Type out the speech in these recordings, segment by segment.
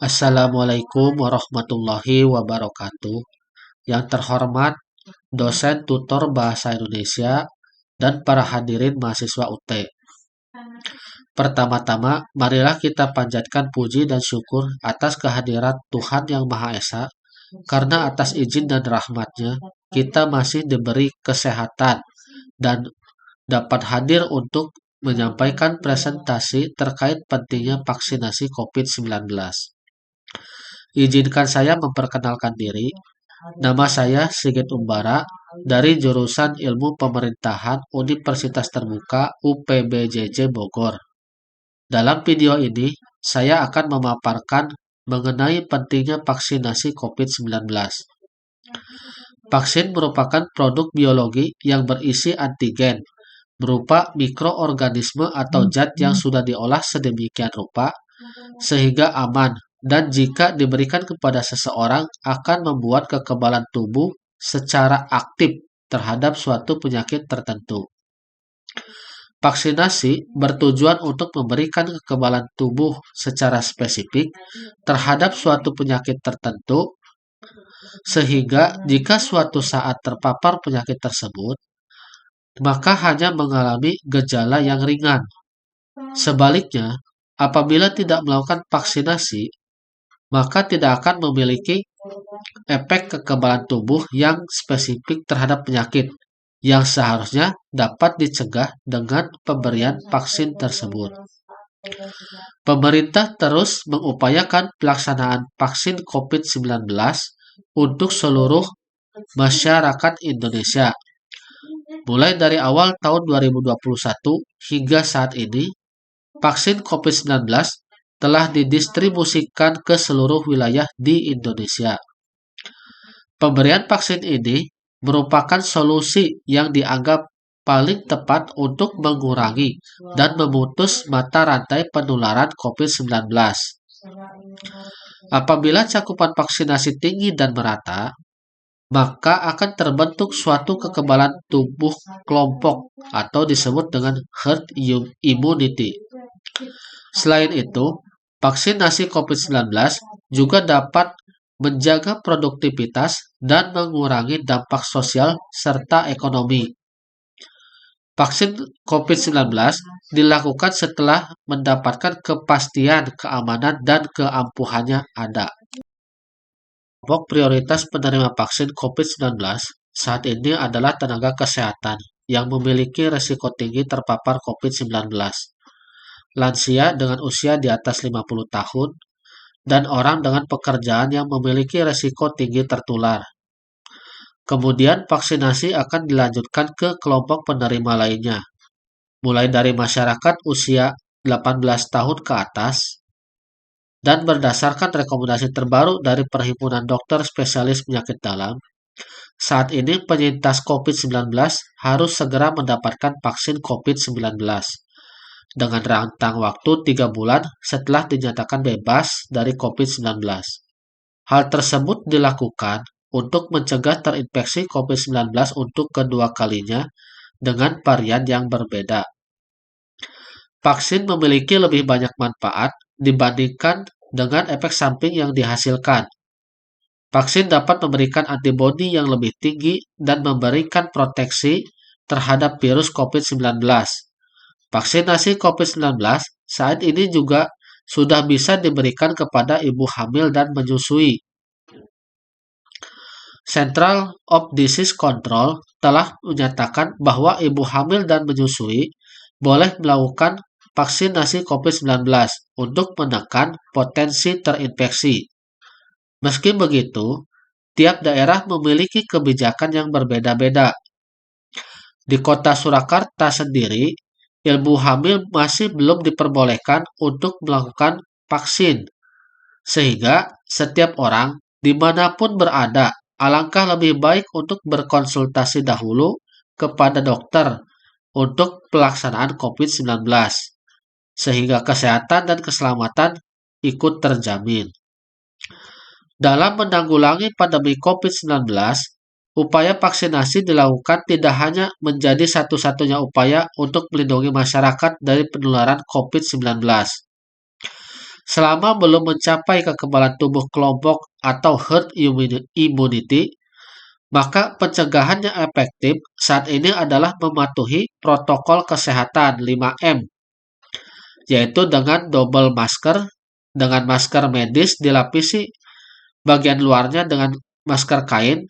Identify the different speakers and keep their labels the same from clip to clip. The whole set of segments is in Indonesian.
Speaker 1: Assalamualaikum warahmatullahi wabarakatuh. Yang terhormat dosen tutor bahasa Indonesia dan para hadirin mahasiswa UT. Pertama-tama, marilah kita panjatkan puji dan syukur atas kehadiran Tuhan Yang Maha Esa, karena atas izin dan rahmatnya, kita masih diberi kesehatan dan dapat hadir untuk menyampaikan presentasi terkait pentingnya vaksinasi COVID-19. Izinkan saya memperkenalkan diri. Nama saya Sigit Umbara dari jurusan Ilmu Pemerintahan Universitas Terbuka UPBJJ Bogor. Dalam video ini, saya akan memaparkan mengenai pentingnya vaksinasi COVID-19. Vaksin merupakan produk biologi yang berisi antigen, berupa mikroorganisme atau zat yang sudah diolah sedemikian rupa sehingga aman dan jika diberikan kepada seseorang akan membuat kekebalan tubuh secara aktif terhadap suatu penyakit tertentu. Vaksinasi bertujuan untuk memberikan kekebalan tubuh secara spesifik terhadap suatu penyakit tertentu, sehingga jika suatu saat terpapar penyakit tersebut, maka hanya mengalami gejala yang ringan. Sebaliknya, apabila tidak melakukan vaksinasi, maka tidak akan memiliki efek kekebalan tubuh yang spesifik terhadap penyakit yang seharusnya dapat dicegah dengan pemberian vaksin tersebut. Pemerintah terus mengupayakan pelaksanaan vaksin COVID-19 untuk seluruh masyarakat Indonesia. Mulai dari awal tahun 2021 hingga saat ini, vaksin COVID-19 telah didistribusikan ke seluruh wilayah di Indonesia. Pemberian vaksin ini merupakan solusi yang dianggap paling tepat untuk mengurangi dan memutus mata rantai penularan COVID-19. Apabila cakupan vaksinasi tinggi dan merata, maka akan terbentuk suatu kekebalan tubuh kelompok atau disebut dengan herd immunity. Selain itu, vaksinasi COVID-19 juga dapat menjaga produktivitas dan mengurangi dampak sosial serta ekonomi. Vaksin COVID-19 dilakukan setelah mendapatkan kepastian keamanan dan keampuhannya ada. Kelompok prioritas penerima vaksin COVID-19 saat ini adalah tenaga kesehatan yang memiliki risiko tinggi terpapar COVID-19, lansia dengan usia di atas 50 tahun, dan orang dengan pekerjaan yang memiliki risiko tinggi tertular. Kemudian vaksinasi akan dilanjutkan ke kelompok penerima lainnya, mulai dari masyarakat usia 18 tahun ke atas, dan berdasarkan rekomendasi terbaru dari Perhimpunan Dokter Spesialis Penyakit Dalam, saat ini penyintas COVID-19 harus segera mendapatkan vaksin COVID-19 dengan rentang waktu 3 bulan setelah dinyatakan bebas dari COVID-19. Hal tersebut dilakukan untuk mencegah terinfeksi COVID-19 untuk kedua kalinya dengan varian yang berbeda. Vaksin memiliki lebih banyak manfaat dibandingkan dengan efek samping yang dihasilkan. Vaksin dapat memberikan antibodi yang lebih tinggi dan memberikan proteksi terhadap virus COVID-19. Vaksinasi COVID-19 saat ini juga sudah bisa diberikan kepada ibu hamil dan menyusui. Central of Disease Control telah menyatakan bahwa ibu hamil dan menyusui boleh melakukan vaksinasi COVID-19 untuk menekan potensi terinfeksi. Meski begitu, tiap daerah memiliki kebijakan yang berbeda-beda. Di kota Surakarta sendiri, ibu hamil masih belum diperbolehkan untuk melakukan vaksin, sehingga setiap orang dimanapun berada, alangkah lebih baik untuk berkonsultasi dahulu kepada dokter untuk pelaksanaan COVID-19, sehingga kesehatan dan keselamatan ikut terjamin. Dalam menanggulangi pandemi COVID-19, upaya vaksinasi dilakukan tidak hanya menjadi satu-satunya upaya untuk melindungi masyarakat dari penularan COVID-19. Selama belum mencapai kekebalan tubuh kelompok atau herd immunity, maka pencegahan yang efektif saat ini adalah mematuhi protokol kesehatan 5M, yaitu dengan double masker, dengan masker medis dilapisi bagian luarnya dengan masker kain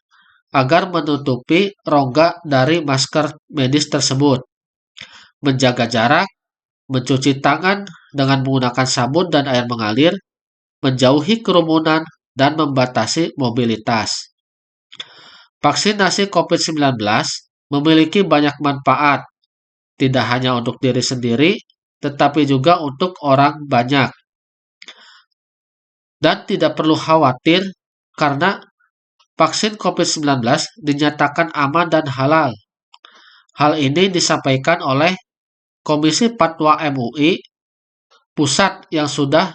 Speaker 1: agar menutupi rongga dari masker medis tersebut, menjaga jarak, mencuci tangan dengan menggunakan sabun dan air mengalir, menjauhi kerumunan, dan membatasi mobilitas. Vaksinasi COVID-19 memiliki banyak manfaat, tidak hanya untuk diri sendiri, tetapi juga untuk orang banyak. Dan tidak perlu khawatir karena vaksin COVID-19 dinyatakan aman dan halal. Hal ini disampaikan oleh Komisi Fatwa MUI Pusat yang sudah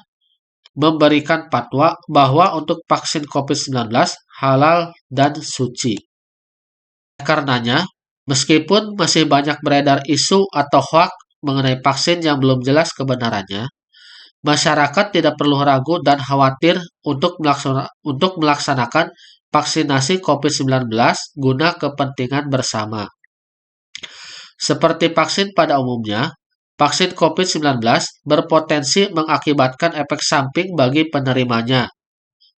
Speaker 1: memberikan fatwa bahwa untuk vaksin COVID-19 halal dan suci. Karenanya, meskipun masih banyak beredar isu atau hoaks mengenai vaksin yang belum jelas kebenarannya, masyarakat tidak perlu ragu dan khawatir untuk melaksanakan vaksinasi COVID-19 guna kepentingan bersama. Seperti vaksin pada umumnya, vaksin COVID-19 berpotensi mengakibatkan efek samping bagi penerimanya.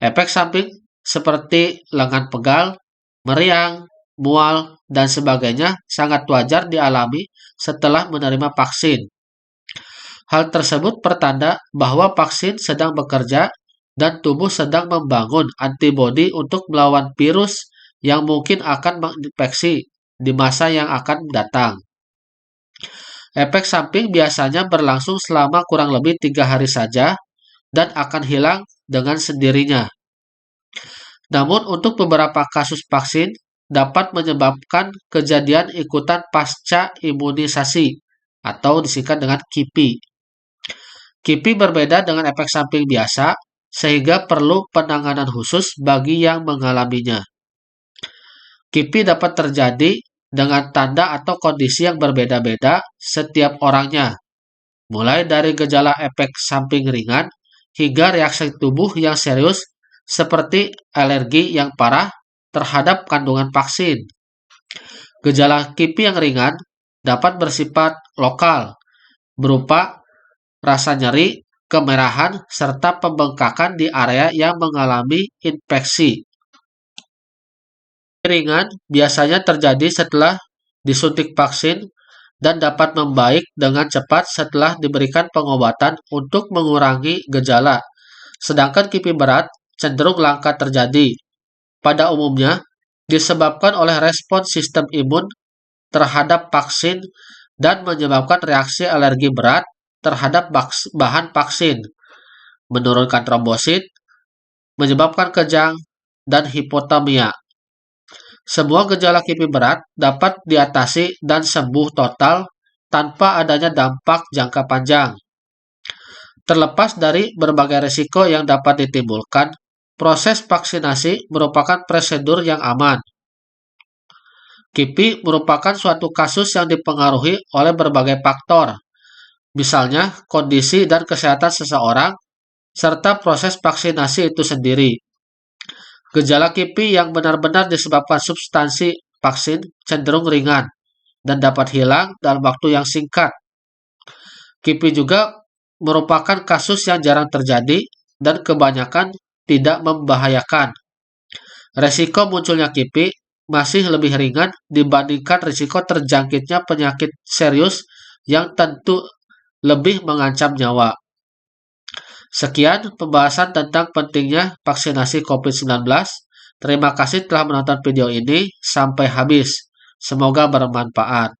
Speaker 1: Efek samping seperti lengan pegal, meriang, mual, dan sebagainya sangat wajar dialami setelah menerima vaksin. Hal tersebut pertanda bahwa vaksin sedang bekerja dan tubuh sedang membangun antibodi untuk melawan virus yang mungkin akan menginfeksi di masa yang akan datang. Efek samping biasanya berlangsung selama kurang lebih 3 hari saja dan akan hilang dengan sendirinya. Namun untuk beberapa kasus vaksin dapat menyebabkan kejadian ikutan pasca imunisasi atau disingkat dengan KIPI. KIPI berbeda dengan efek samping biasa sehingga perlu penanganan khusus bagi yang mengalaminya. KIPI dapat terjadi dengan tanda atau kondisi yang berbeda-beda setiap orangnya, mulai dari gejala efek samping ringan hingga reaksi tubuh yang serius seperti alergi yang parah terhadap kandungan vaksin. Gejala KIPI yang ringan dapat bersifat lokal, berupa rasa nyeri, kemerahan, serta pembengkakan di area yang mengalami infeksi. Ringan biasanya terjadi setelah disuntik vaksin dan dapat membaik dengan cepat setelah diberikan pengobatan untuk mengurangi gejala. Sedangkan KIPI berat cenderung langka terjadi. Pada umumnya disebabkan oleh respons sistem imun terhadap vaksin dan menyebabkan reaksi alergi berat terhadap bahan vaksin, menurunkan trombosit, menyebabkan kejang, dan hipotermia. Semua gejala KIPI berat dapat diatasi dan sembuh total tanpa adanya dampak jangka panjang. Terlepas dari berbagai risiko yang dapat ditimbulkan, proses vaksinasi merupakan prosedur yang aman. KIPI merupakan suatu kasus yang dipengaruhi oleh berbagai faktor, misalnya kondisi dan kesehatan seseorang, serta proses vaksinasi itu sendiri. Gejala KIPI yang benar-benar disebabkan substansi vaksin cenderung ringan dan dapat hilang dalam waktu yang singkat. KIPI juga merupakan kasus yang jarang terjadi dan kebanyakan tidak membahayakan. Resiko munculnya KIPI masih lebih ringan dibandingkan risiko terjangkitnya penyakit serius yang tentu lebih mengancam nyawa. Sekian pembahasan tentang pentingnya vaksinasi COVID-19. Terima kasih telah menonton video ini sampai habis. Semoga bermanfaat.